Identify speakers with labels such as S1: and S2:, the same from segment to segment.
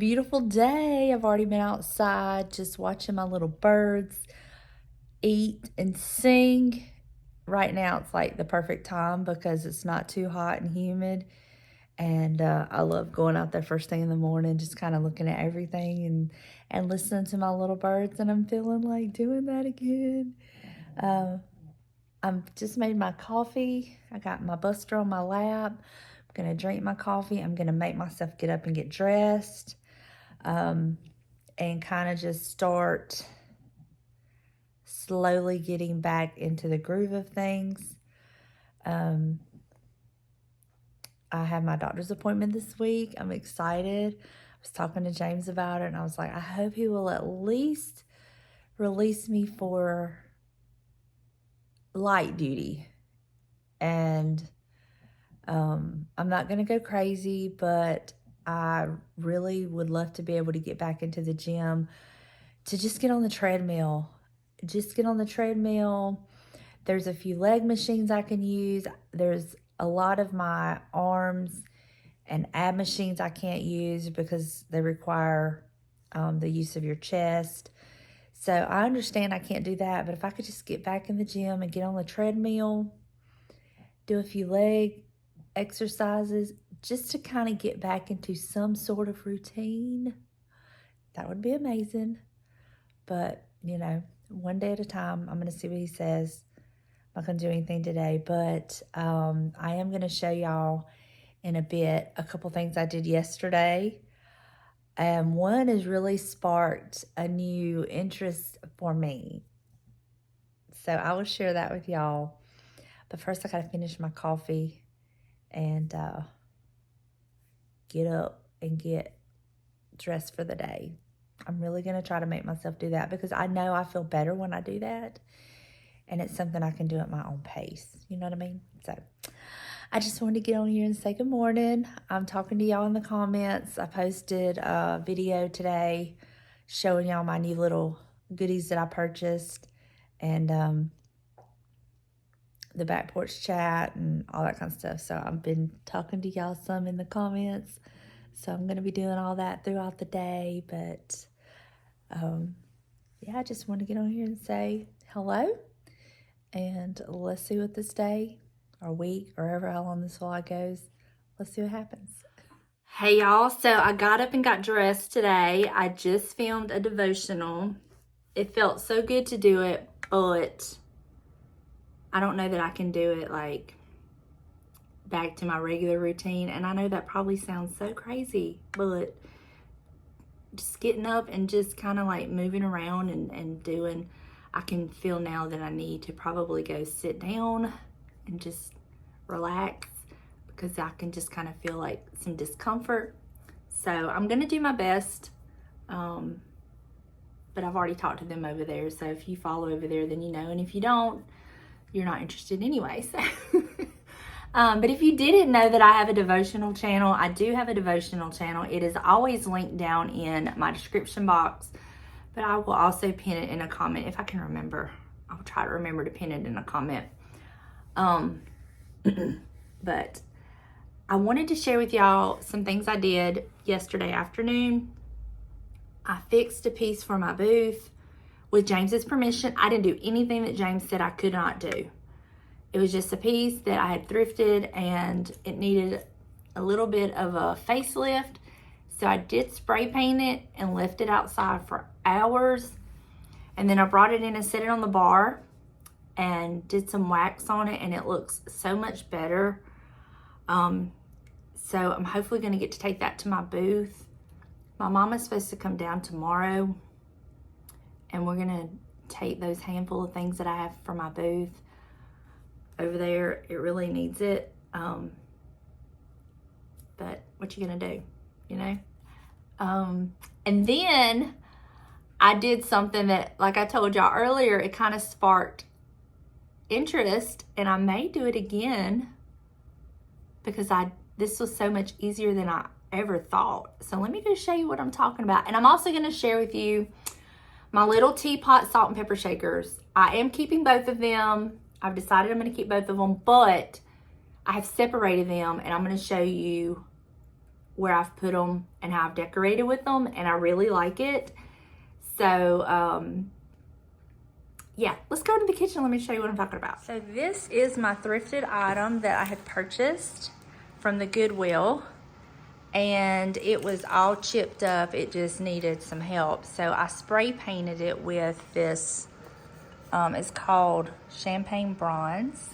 S1: beautiful day. I've already been outside just watching my little birds eat and sing. Right now it's like the perfect time because it's not too hot and humid. And I love going out there first thing in the morning, just kind of looking at everything and listening to my little birds. And I'm feeling like doing that again. I'm just made my coffee. I got my buster on my lap. I'm going to drink my coffee. I'm going to make myself get up and get dressed. And kind of just start slowly getting back into the groove of things. I have my doctor's appointment this week. I'm excited. I was talking to James about it, and I was like, I hope he will at least release me for light duty. And I'm not going to go crazy, but I really would love to be able to get back into the gym, to just get on the treadmill. Just get on the treadmill. There's a few leg machines I can use. There's a lot of my arms and ab machines I can't use because they require the use of your chest. So I understand I can't do that, but if I could just get back in the gym and get on the treadmill, do a few leg exercises, just to kind of get back into some sort of routine, that would be amazing. But, you know, one day at a time. I'm going to see what he says. I'm not going to do anything today, but I am going to show y'all in a bit a couple things I did yesterday. One has really sparked a new interest for me. So I will share that with y'all. But first I got to finish my coffee and get up and get dressed for the day. I'm really going to try to make myself do that because I know I feel better when I do that. And it's something I can do at my own pace. You know what I mean? So I just wanted to get on here and say good morning. I'm talking to y'all in the comments. I posted a video today showing y'all my new little goodies that I purchased. And the back porch chat and all that kind of stuff. So I've been talking to y'all some in the comments. So I'm going to be doing all that throughout the day. But yeah, I just want to get on here and say hello. And let's see what this day or week or ever how long this vlog goes. Let's see what happens. Hey y'all, so I got up and got dressed today. I just filmed a devotional. It felt so good to do it, but I don't know that I can do it like back to my regular routine. And I know that probably sounds so crazy, but just getting up and just kind of like moving around and doing, I can feel now that I need to probably go sit down and just relax because I can just kind of feel like some discomfort. So I'm going to do my best. But I've already talked to them over there. So if you follow over there, then you know. And if you don't, you're not interested anyway. So, but if you didn't know that I have a devotional channel, I do have a devotional channel. It is always linked down in my description box. But I will also pin it in a comment if I can remember. I'll try to remember to pin it in a comment. But I wanted to share with y'all some things I did yesterday afternoon. I fixed a piece for my booth with James's permission. I didn't do anything that James said I could not do. It was just a piece that I had thrifted and it needed a little bit of a facelift. So I did spray paint it and left it outside for hours. And then I brought it in and set it on the bar and did some wax on it, and it looks so much better. So I'm hopefully going to get to take that to my booth. My mom is supposed to come down tomorrow, and we're going to take those handful of things that I have for my booth over there. It really needs it. But what you going to do, you know? And then I did something that, like I told y'all earlier, it kind of sparked interest, and I may do it again because this was so much easier than I ever thought. So let me go show you what I'm talking about. And I'm also going to share with you my little teapot salt and pepper shakers. I am keeping both of them. I've decided I'm going to keep both of them, but I have separated them, and I'm going to show you where I've put them and how I've decorated with them, and I really like it. So yeah, let's go to the kitchen. Let me show you what I'm talking about. So this is my thrifted item that I had purchased from the Goodwill, and it was all chipped up. It just needed some help. So I spray painted it with this, it's called Champagne Bronze.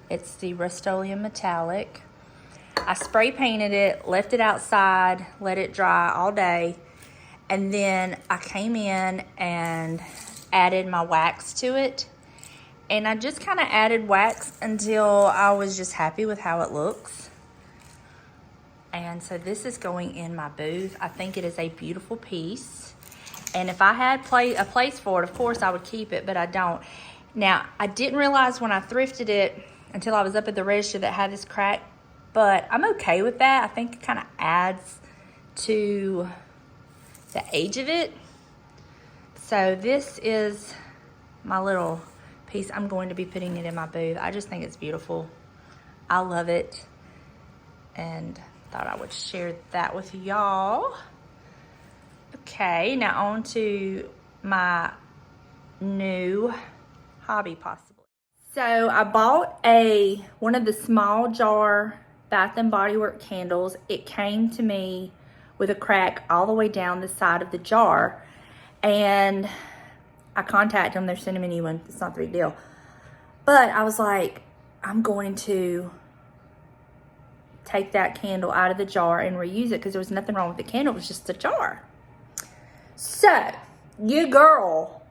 S1: It's the Rust-Oleum Metallic. I spray painted it, left it outside, let it dry all day, and then I came in and added my wax to it. And I just kind of added wax until I was just happy with how it looks. And so this is going in my booth. I think it is a beautiful piece. And if I had a place for it, of course I would keep it, but I don't. Now, I didn't realize when I thrifted it until I was up at the register that it had this crack, but I'm okay with that. I think it kind of adds to the age of it. So this is my little piece. I'm going to be putting it in my booth. I just think it's beautiful. I love it. And thought I would share that with y'all. Okay, now on to my new hobby possibly. So I bought one of the small jar Bath and Body Works candles. It came to me with a crack all the way down the side of the jar. And I contacted them. They're sending me a new one. It's not a big deal. But I was like, I'm going to take that candle out of the jar and reuse it because there was nothing wrong with the candle. It was just a jar. So, your girl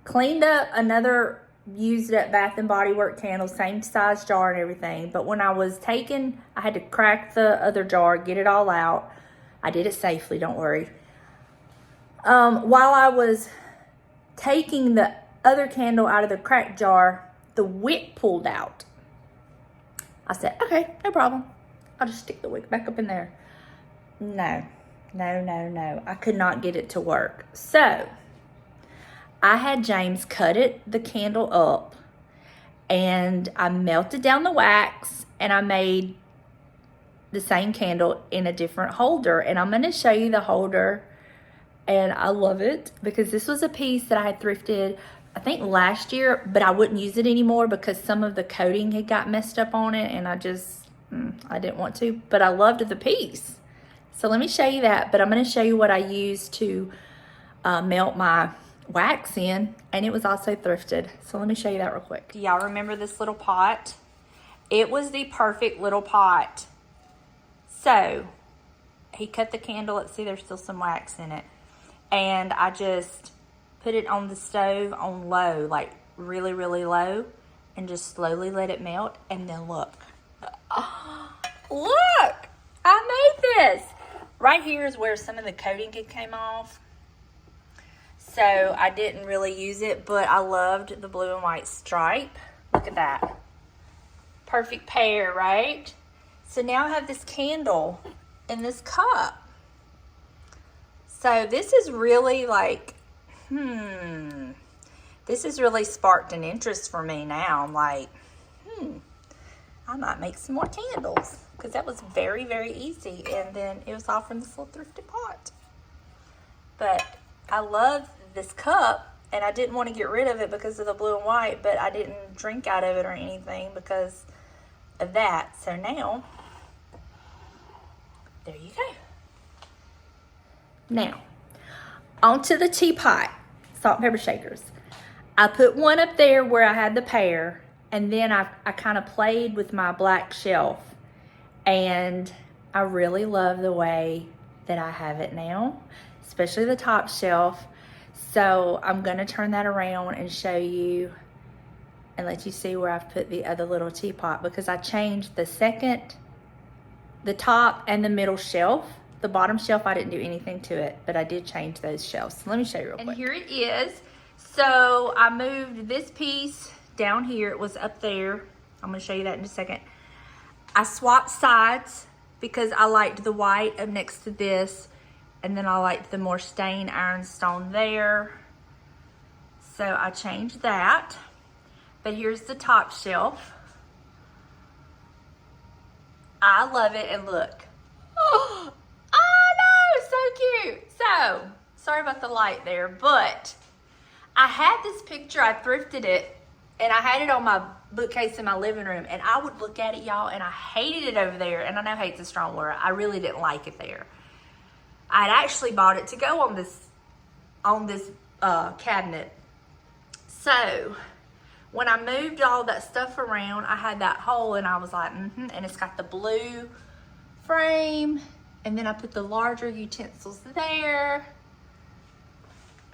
S1: cleaned up another used up Bath and Body Works candle, same size jar and everything. But when I was taking, I had to crack the other jar, get it all out. I did it safely, don't worry. While I was taking the other candle out of the cracked jar, the wick pulled out. I said, okay, no problem. I'll just stick the wick back up in there. No. I could not get it to work. So, I had James cut the candle up, and I melted down the wax, and I made the same candle in a different holder. And I'm going to show you the holder. And I love it because this was a piece that I had thrifted, I think last year, but I wouldn't use it anymore because some of the coating had got messed up on it, and I didn't want to, but I loved the piece. So let me show you that, but I'm going to show you what I used to melt my wax in, and it was also thrifted. So let me show you that real quick. Do y'all remember this little pot? It was the perfect little pot. So he cut the candle. Let's see, there's still some wax in it. And I just put it on the stove on low, like really, really low, and just slowly let it melt. And then look. Oh, look! I made this! Right here is where some of the coating came off. So I didn't really use it, but I loved the blue and white stripe. Look at that. Perfect pair, right? So now I have this candle in this cup. So this is really like, this has really sparked an interest for me now. I'm like, I might make some more candles because that was very, very easy. And then it was all from this little thrifted pot. But I love this cup, and I didn't want to get rid of it because of the blue and white, but I didn't drink out of it or anything because of that. So now, there you go. Now, onto the teapot, salt and pepper shakers. I put one up there where I had the pair, and then I kind of played with my black shelf, and I really love the way that I have it now, especially the top shelf. So I'm gonna turn that around and show you and let you see where I've put the other little teapot, because I changed the top and the middle shelf. The bottom shelf, I didn't do anything to it, but I did change those shelves. So let me show you real quick. And here it is. So I moved this piece down here. It was up there. I'm gonna show you that in a second. I swapped sides because I liked the white up next to this, and then I liked the more stained ironstone there. So I changed that. But here's the top shelf. I love it, and look. Oh, cute. So, sorry about the light there, but I had this picture, I thrifted it, and I had it on my bookcase in my living room, and I would look at it, y'all, and I hated it over there. And I know hate's a strong word. I really didn't like it there. I'd actually bought it to go on this cabinet. So when I moved all that stuff around, I had that hole, and I was like, and it's got the blue frame, and then I put the larger utensils there,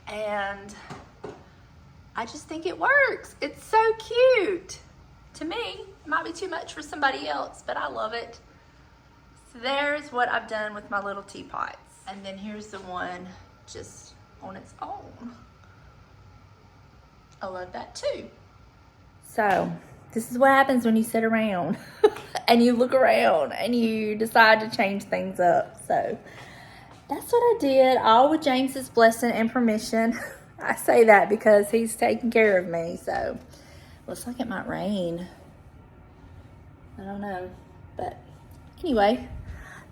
S1: and I just think it works. It's so cute. To me, it might be too much for somebody else, but I love it. So there's what I've done with my little teapots. And then here's the one just on its own. I love that too. So this is what happens when you sit around and you look around and you decide to change things up. So that's what I did, all with James's blessing and permission. I say that because he's taking care of me. So looks like it might rain. I don't know. But anyway,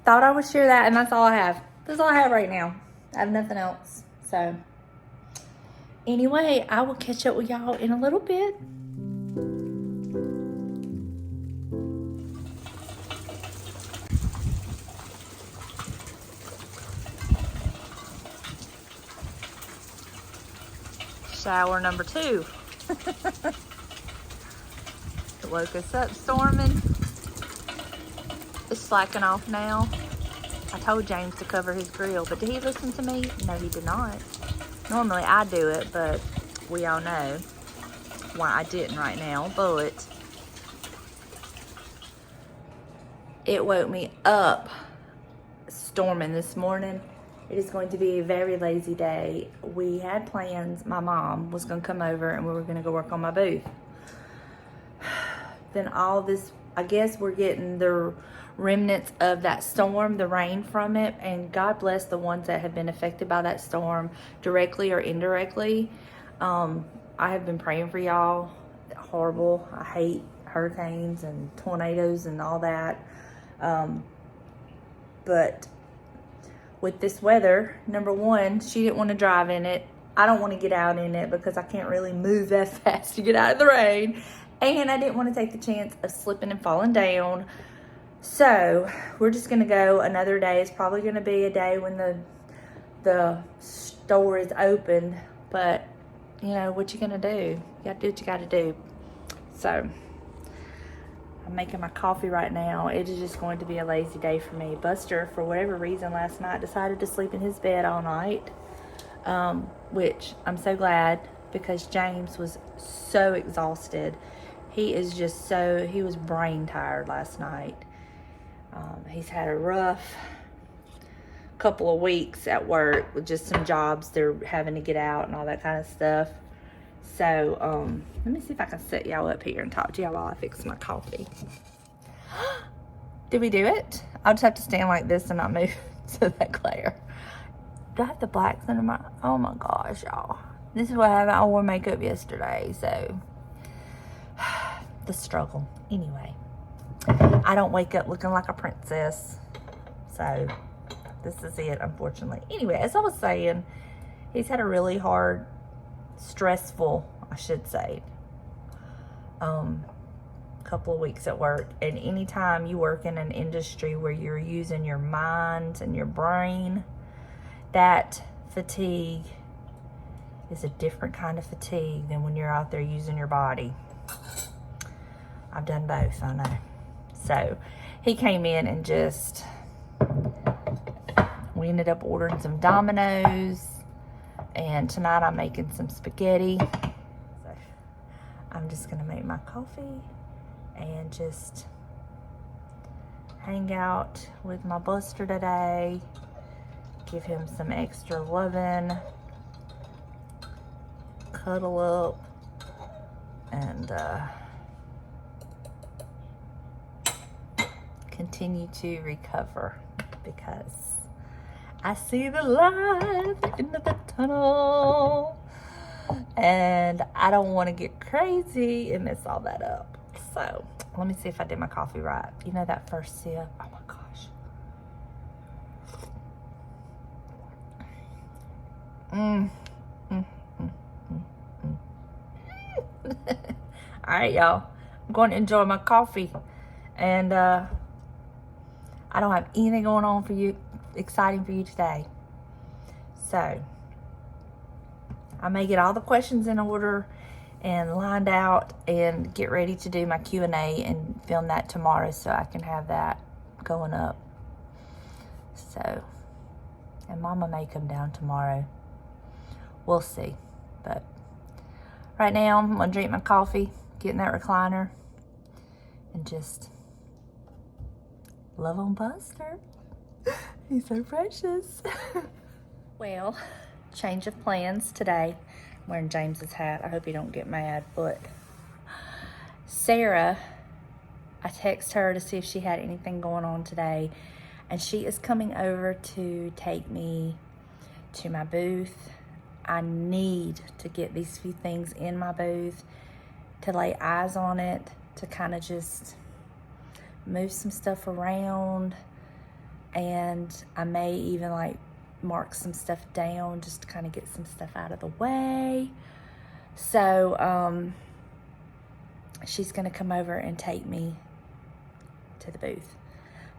S1: thought I would share that, and that's all I have. That's all I have right now. I have nothing else. So anyway, I will catch up with y'all in a little bit. Shower number 2. It woke us up storming. It's slacking off now. I told James to cover his grill, but did he listen to me? No, he did not. Normally I do it, but we all know why I didn't right now. But it woke me up storming this morning. It is going to be a very lazy day. We had plans. My mom was going to come over and we were going to go work on my booth. Then all this, I guess we're getting the remnants of that storm, the rain from it, and God bless the ones that have been affected by that storm directly or indirectly. I have been praying for y'all. Horrible. I hate hurricanes and tornadoes and all that. But with this weather, number one, she didn't want to drive in it. I don't want to get out in it because I can't really move that fast to get out of the rain. And I didn't want to take the chance of slipping and falling down. So we're just going to go another day. It's probably going to be a day when the store is open. But, you know, what you going to do? You got to do what you got to do. So I'm making my coffee right now. It is just going to be a lazy day for me. Buster, for whatever reason, last night decided to sleep in his bed all night. Which I'm so glad, because James was so exhausted. He was brain tired last night. He's had a rough couple of weeks at work with just some jobs they're having to get out and all that kind of stuff. So, let me see if I can set y'all up here and talk to y'all while I fix my coffee. Did we do it? I'll just have to stand like this and not move to that glare. Do I have the blacks under my... Oh my gosh, y'all. This is what happened. I wore makeup yesterday, so... the struggle. Anyway. I don't wake up looking like a princess. So, this is it, unfortunately. Anyway, as I was saying, he's had a really hard, stressful, I should say, couple of weeks at work. And anytime you work in an industry where you're using your mind and your brain, that fatigue is a different kind of fatigue than when you're out there using your body. I've done both, I know. So he came in and we ended up ordering some Domino's, and tonight I'm making some spaghetti. So I'm just gonna make my coffee and just hang out with my Buster today, give him some extra loving, cuddle up, and continue to recover, because I see the light at the end of the tunnel, and I don't want to get crazy and mess all that up. So let me see if I did my coffee right. You know, that first sip, oh my gosh. Mm. Mm, mm, mm, mm. All right, y'all. I'm going to enjoy my coffee. And I don't have anything going on for you, exciting for you today. So I may get all the questions in order and lined out and get ready to do my Q&A and film that tomorrow so I can have that going up. So, and Mama may come down tomorrow. We'll see. But right now, I'm going to drink my coffee, get in that recliner, and just love on Buster. He's so precious. Well, change of plans today. I'm wearing James's hat. I hope he don't get mad. But Sarah, I text her to see if she had anything going on today, and she is coming over to take me to my booth. I need to get these few things in my booth, to lay eyes on it, to kind of just move some stuff around, and I may even like mark some stuff down just to kind of get some stuff out of the way. So she's gonna come over and take me to the booth.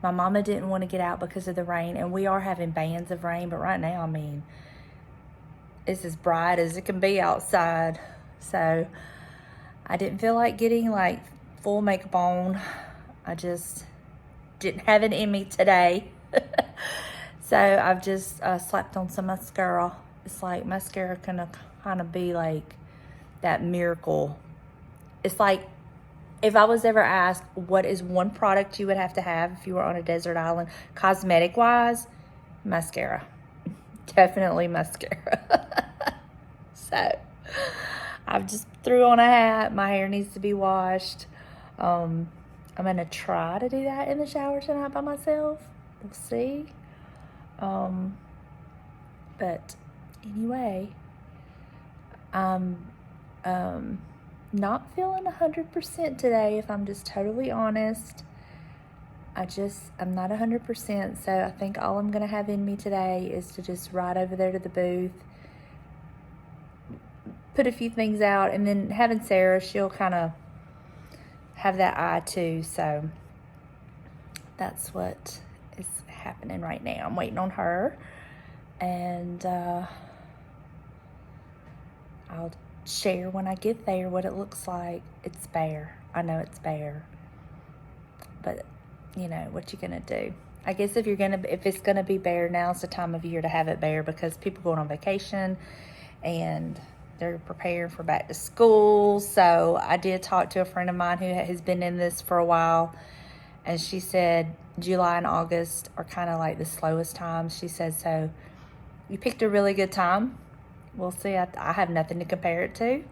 S1: My mama didn't want to get out because of the rain, and we are having bands of rain, but right now, I mean, it's as bright as it can be outside. So I didn't feel like getting like full makeup on. I just didn't have it in me today. So I've just slapped on some mascara. It's like mascara can kind of be like that miracle. It's like if I was ever asked what is one product you would have to have if you were on a desert island, cosmetic wise, mascara. Definitely mascara. So I've just threw on a hat. My hair needs to be washed. I'm gonna try to do that in the shower tonight by myself. We'll see. But anyway, I'm not feeling 100% today, if I'm just totally honest. I'm not 100%, so I think all I'm gonna have in me today is to just ride over there to the booth, put a few things out, and then having Sarah, she'll kind of have that eye too, so that's what is happening right now. I'm waiting on her, and I'll share when I get there what it looks like. It's bare. I know it's bare, but you know what you're gonna do. I guess if it's gonna be bare, now's the time of year to have it bare, because people going on vacation and they're preparing for back to school. So I did talk to a friend of mine who has been in this for a while, and she said July and August are kind of like the slowest times. She said, so you picked a really good time. We'll see. I have nothing to compare it to,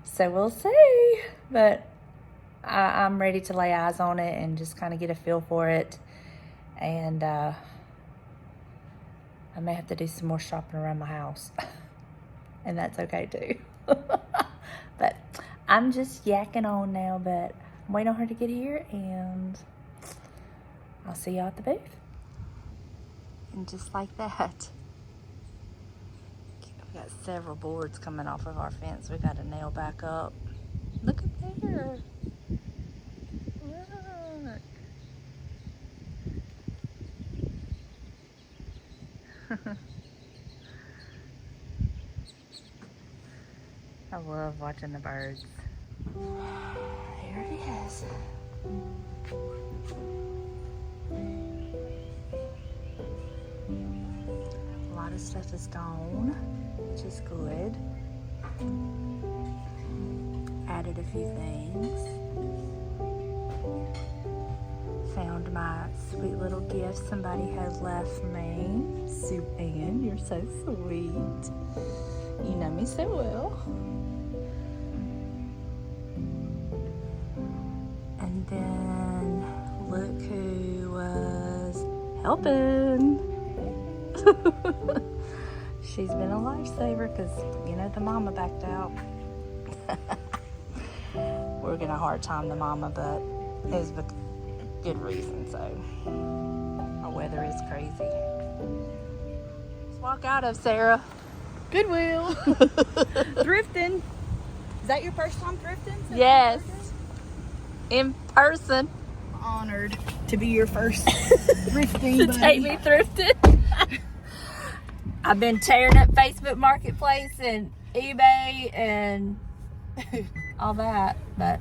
S1: so we'll see. But I'm ready to lay eyes on it and just kind of get a feel for it. And I may have to do some more shopping around my house. And that's okay too. But I'm just yakking on now, but I'm waiting on her to get here, and I'll see y'all at the booth. And just like that, we got several boards coming off of our fence we got to nail back up. Look at there. Look. I love watching the birds. Here it is. A lot of stuff is gone, which is good. Added a few things. Found my sweet little gift somebody had left me. Sue Ann, you're so sweet. You know me so well. And then look who was helping. She's been a lifesaver because, you know, the mama backed out. We're getting a hard time, the mama, but it was with good reason, so our weather is crazy. Let's walk out of, Sarah.
S2: Goodwill. Thrifting. Is that your first time thrifting?
S1: Yes. In person.
S2: Honored to be your first thrifting buddy.
S1: Take me thrifted. I've been tearing up Facebook Marketplace and eBay and all that, but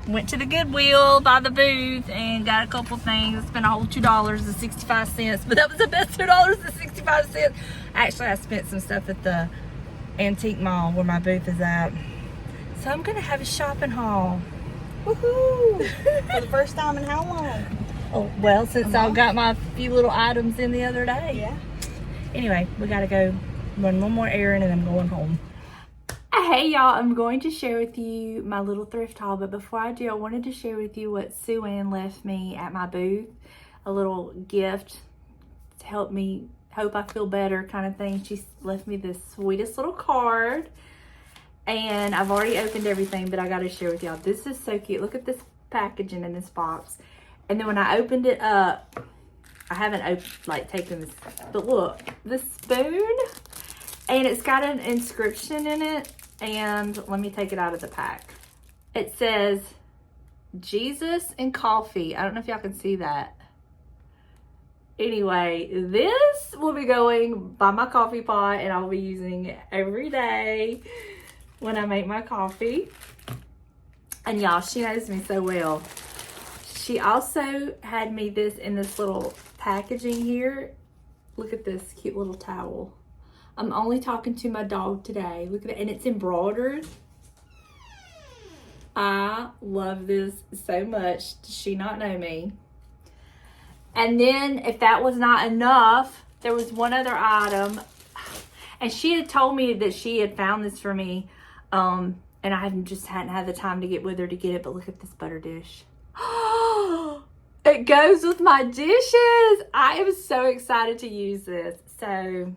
S1: went to the Goodwill by the booth and got a couple things. I spent a whole $2.65, but that was the best $2.65. Actually, I spent some stuff at the antique mall where my booth is at. So I'm gonna have a shopping haul. Woohoo!
S2: For the first time in how long?
S1: Oh, well, since I got my few little items in the other day.
S2: Yeah.
S1: Anyway, we gotta go run one more errand and I'm going home. Hey y'all, I'm going to share with you my little thrift haul, but before I do, I wanted to share with you what Sue Ann left me at my booth. A little gift to help me hope I feel better kind of thing. She left me this sweetest little card. And I've already opened everything, but I gotta share with y'all. This is so cute. Look at this packaging in this box. And then when I opened it up, I haven't taken this, but look, the spoon, and it's got an inscription in it. And let me take it out of the pack. It says, Jesus and coffee. I don't know if y'all can see that. Anyway, this will be going by my coffee pot and I'll be using it every day when I make my coffee. And y'all, she knows me so well. She also had me this in this little packaging here. Look at this cute little towel. I'm only talking to my dog today. Look at it, and it's embroidered. I love this so much. Does she not know me? And then if that was not enough, there was one other item. And she had told me that she had found this for me. And I hadn't had the time to get with her to get it. But look at this butter dish. It goes with my dishes. I am so excited to use this. So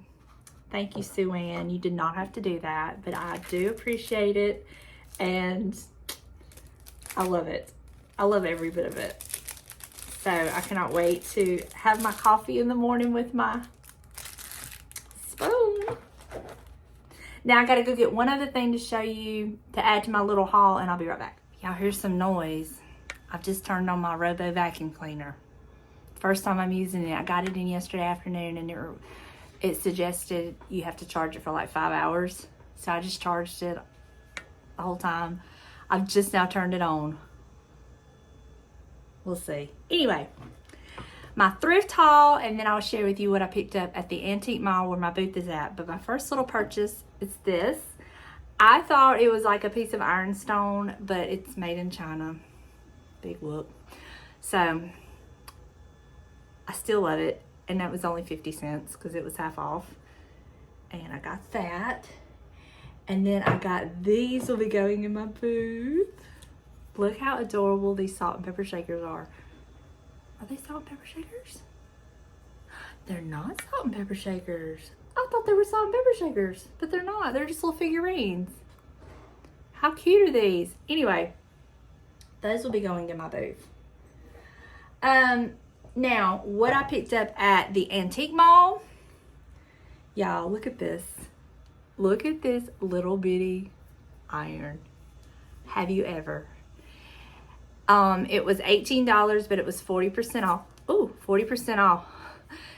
S1: thank you, Sue Ann. You did not have to do that, but I do appreciate it. And I love it. I love every bit of it. So I cannot wait to have my coffee in the morning with my spoon. Now I gotta go get one other thing to show you to add to my little haul, and I'll be right back. Y'all hear some noise. I've just turned on my Robo vacuum cleaner. First time I'm using it. I got it in yesterday afternoon, and it suggested you have to charge it for like 5 hours. So I just charged it the whole time. I've just now turned it on. We'll see. Anyway, my thrift haul, and then I'll share with you what I picked up at the antique mall where my booth is at. But my first little purchase is this. I thought it was like a piece of ironstone, but it's made in China. Big whoop. So I still love it. And that was only 50 cents because it was half off. And I got that. And then I got these will be going in my booth. Look how adorable these salt and pepper shakers are. Are they salt and pepper shakers? They're not salt and pepper shakers. I thought they were salt and pepper shakers, but they're not. They're just little figurines. How cute are these? Anyway, those will be going in my booth. Now, what I picked up at the antique mall, y'all, look at this. Look at this little bitty iron. Have you ever? It was $18, but it was 40% off. Ooh, 40% off.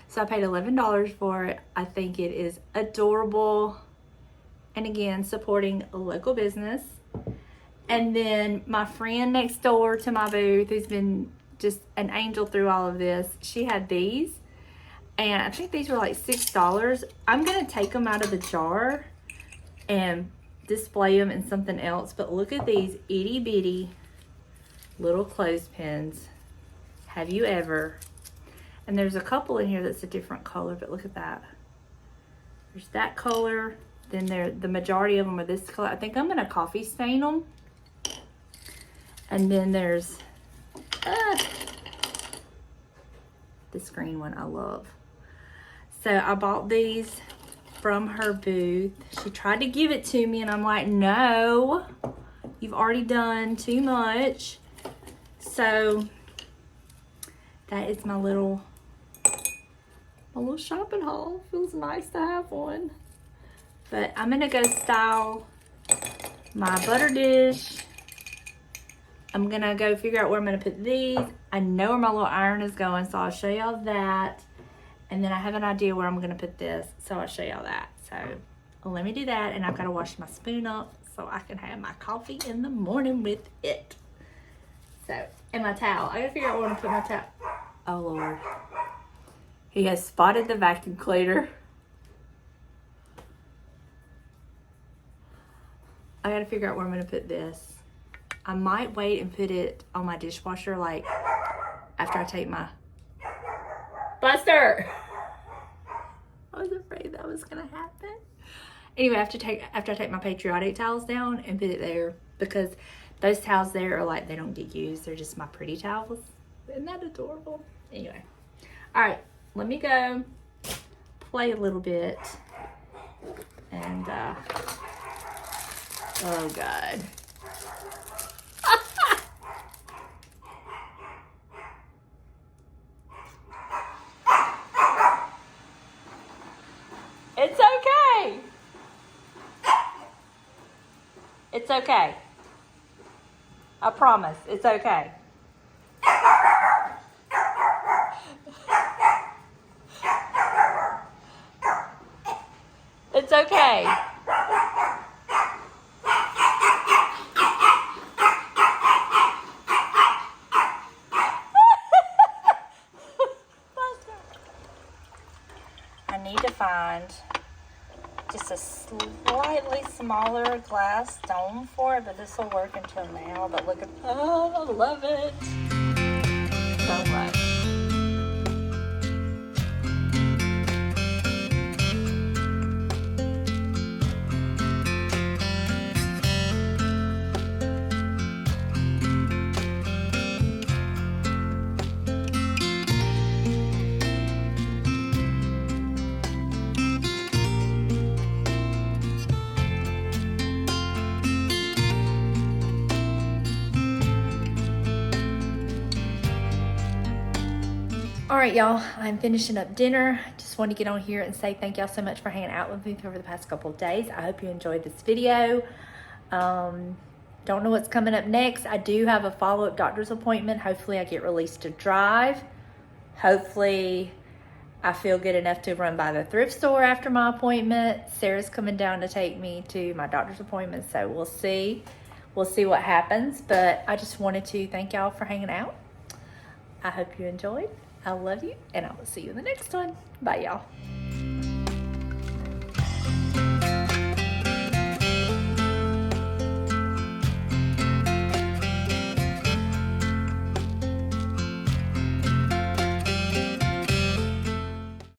S1: So I paid $11 for it. I think it is adorable. And again, supporting a local business. And then my friend next door to my booth, who's been just an angel through all of this, she had these. And I think these were like $6. I'm going to take them out of the jar and display them in something else. But look at these itty bitty little clothespins. Have you ever? And there's a couple in here that's a different color, but look at that. There's that color. Then the majority of them are this color. I think I'm going to coffee stain them. And then there's this green one I love. So I bought these from her booth. She tried to give it to me and I'm like, no, you've already done too much. So that is my little shopping haul. Feels nice to have one. But I'm gonna go style my butter dish. I'm gonna go figure out where I'm gonna put these. I know where my little iron is going, so I'll show y'all that. And then I have an idea where I'm gonna put this, so I'll show y'all that. So let me do that, and I've gotta wash my spoon up so I can have my coffee in the morning with it. So, and my towel. I gotta figure out where I'm gonna put my towel. Oh Lord. He has spotted the vacuum cleaner. I gotta figure out where I'm gonna put this. I might wait and put it on my dishwasher, like after I take my Buster. I was afraid that was gonna happen. Anyway, after I take my patriotic towels down and put it there, because those towels there are like, they don't get used. They're just my pretty towels. Isn't that adorable? Anyway, all right, let me go play a little bit. And oh God. It's okay. It's okay. I promise, it's okay. It's okay. I need to find just a slightly smaller glass dome for it, but this will work until now. But look at, oh, I love it so much. All right, y'all, I'm finishing up dinner. Just want to get on here and say thank y'all so much for hanging out with me over the past couple of days. I hope you enjoyed this video. Don't know what's coming up next. I do have a follow-up doctor's appointment. Hopefully I get released to drive. Hopefully I feel good enough to run by the thrift store after my appointment. Sarah's coming down to take me to my doctor's appointment, so we'll see. We'll see what happens, but I just wanted to thank y'all for hanging out. I hope you enjoyed. I love you, and I will see you in the next one. Bye, y'all.